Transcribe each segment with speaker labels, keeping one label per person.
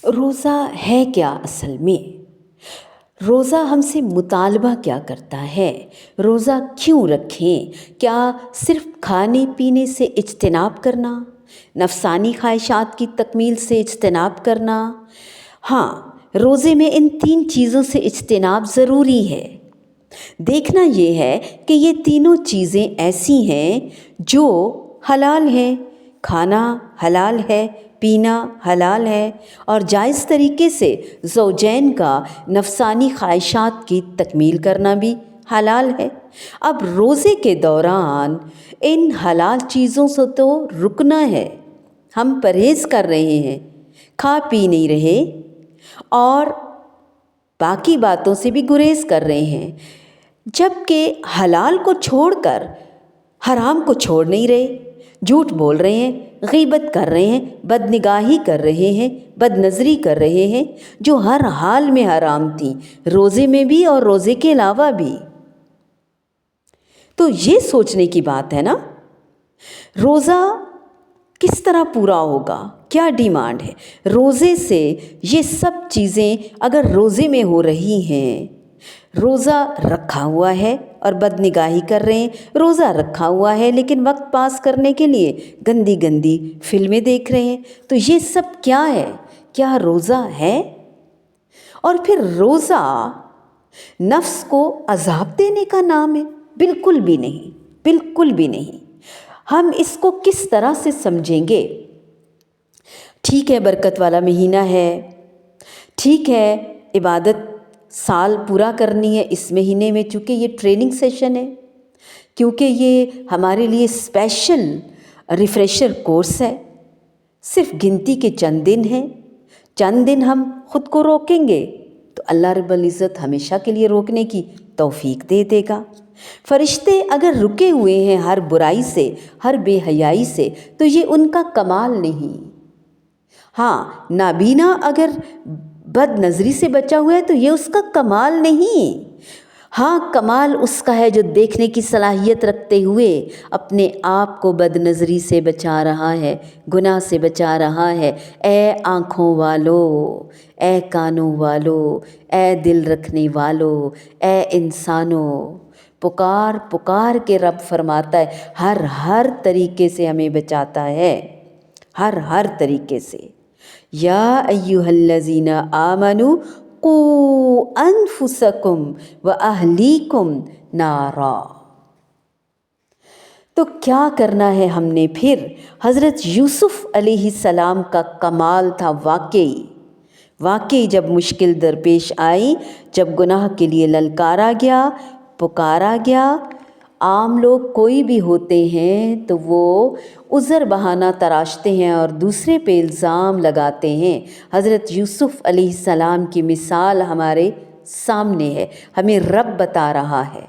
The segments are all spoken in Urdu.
Speaker 1: روزہ ہے کیا اصل میں؟ روزہ ہم سے مطالبہ کیا کرتا ہے؟ روزہ کیوں رکھیں؟ کیا صرف کھانے پینے سے اجتناب کرنا؟ نفسانی خواہشات کی تکمیل سے اجتناب کرنا؟ ہاں، روزے میں ان 3 چیزوں سے اجتناب ضروری ہے۔ دیکھنا یہ ہے کہ یہ تینوں چیزیں ایسی ہیں جو حلال ہیں، کھانا حلال ہے، پینا حلال ہے، اور جائز طریقے سے زوجین کا نفسانی خواہشات کی تکمیل کرنا بھی حلال ہے۔ اب روزے کے دوران ان حلال چیزوں سے تو رکنا ہے، ہم پرہیز کر رہے ہیں، کھا پی نہیں رہے اور باقی باتوں سے بھی گریز کر رہے ہیں، جبکہ حلال کو چھوڑ کر حرام کو چھوڑ نہیں رہے، جھوٹ بول رہے ہیں، غیبت کر رہے ہیں، بدنگاہی کر رہے ہیں، بد نظری کر رہے ہیں، جو ہر حال میں حرام تھیں، روزے میں بھی اور روزے کے علاوہ بھی۔ تو یہ سوچنے کی بات ہے نا، روزہ کس طرح پورا ہوگا؟ کیا ڈیمانڈ ہے؟ روزے سے یہ سب چیزیں اگر روزے میں ہو رہی ہیں، روزہ رکھا ہوا ہے اور بدنگاہی کر رہے ہیں، روزہ رکھا ہوا ہے لیکن وقت پاس کرنے کے لیے گندی گندی فلمیں دیکھ رہے ہیں، تو یہ سب کیا ہے؟ کیا روزہ ہے؟ اور پھر روزہ نفس کو عذاب دینے کا نام ہے؟ بالکل بھی نہیں، بالکل بھی نہیں۔ ہم اس کو کس طرح سے سمجھیں گے؟ ٹھیک ہے، برکت والا مہینہ ہے، ٹھیک ہے، عبادت سال پورا کرنی ہے اس مہینے میں، چونکہ یہ ٹریننگ سیشن ہے، کیونکہ یہ ہمارے لیے اسپیشل ریفریشر کورس ہے، صرف گنتی کے چند دن ہیں، چند دن ہم خود کو روکیں گے تو اللہ رب العزت ہمیشہ کے لیے روکنے کی توفیق دے دے گا۔ فرشتے اگر رکے ہوئے ہیں ہر برائی سے، ہر بے حیائی سے، تو یہ ان کا کمال نہیں۔ ہاں، نابینا اگر بد نظری سے بچا ہوا ہے تو یہ اس کا کمال نہیں۔ ہاں، کمال اس کا ہے جو دیکھنے کی صلاحیت رکھتے ہوئے اپنے آپ کو بد نظری سے بچا رہا ہے، گناہ سے بچا رہا ہے۔ اے آنکھوں والو، اے کانوں والو، اے دل رکھنے والو، اے انسانوں، پکار پکار کے رب فرماتا ہے، ہر طریقے سے ہمیں بچاتا ہے، ہر طریقے سے۔ یا ایھا الذین آمنوا قوا انفسکم واہلیکم نارا۔ تو کیا کرنا ہے ہم نے پھر؟ حضرت یوسف علیہ السلام کا کمال تھا واقعی جب مشکل درپیش آئی، جب گناہ کے لیے للکارا گیا، پکارا گیا۔ عام لوگ کوئی بھی ہوتے ہیں تو وہ عذر بہانہ تراشتے ہیں اور دوسرے پہ الزام لگاتے ہیں۔ حضرت یوسف علیہ السلام کی مثال ہمارے سامنے ہے، ہمیں رب بتا رہا ہے۔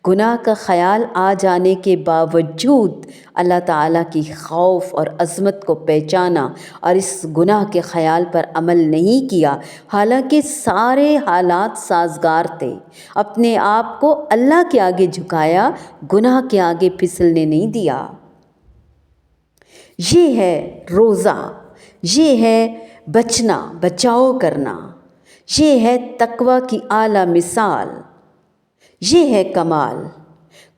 Speaker 1: گناہ کا خیال آ جانے کے باوجود اللہ تعالیٰ کی خوف اور عظمت کو پہچانا اور اس گناہ کے خیال پر عمل نہیں کیا، حالانکہ سارے حالات سازگار تھے۔ اپنے آپ کو اللہ کے آگے جھکایا، گناہ کے آگے پھسلنے نہیں دیا۔ یہ ہے روزہ، یہ ہے بچنا، بچاؤ کرنا، یہ ہے تقویٰ کی اعلیٰ مثال، یہ ہے کمال۔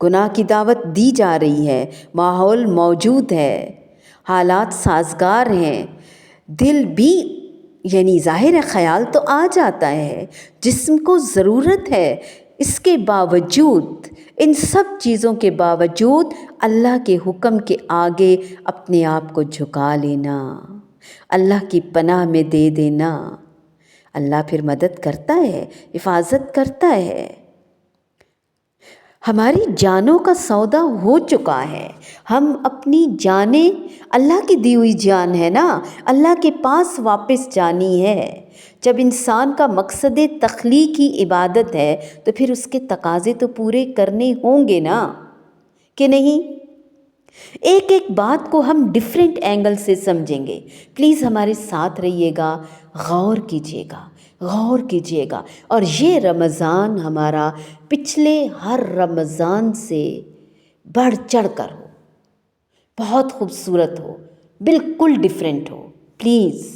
Speaker 1: گناہ کی دعوت دی جا رہی ہے، ماحول موجود ہے، حالات سازگار ہیں، دل بھی یعنی ظاہر ہے خیال تو آ جاتا ہے، جسم کو ضرورت ہے، اس کے باوجود، ان سب چیزوں کے باوجود اللہ کے حکم کے آگے اپنے آپ کو جھکا لینا، اللہ کی پناہ میں دے دینا۔ اللہ پھر مدد کرتا ہے، حفاظت کرتا ہے۔ ہماری جانوں کا سودا ہو چکا ہے، ہم اپنی جانیں، اللہ کی دی ہوئی جان ہے نا، اللہ کے پاس واپس جانی ہے۔ جب انسان کا مقصد تخلیق ہی عبادت ہے تو پھر اس کے تقاضے تو پورے کرنے ہوں گے نا، کہ نہیں؟ ایک ایک بات کو ہم ڈیفرنٹ اینگل سے سمجھیں گے، پلیز ہمارے ساتھ رہیے گا، غور کیجیے گا، غور کیجیے گا۔ اور یہ رمضان ہمارا پچھلے ہر رمضان سے بڑھ چڑھ کر ہو، بہت خوبصورت ہو، بالکل ڈیفرنٹ ہو، پلیز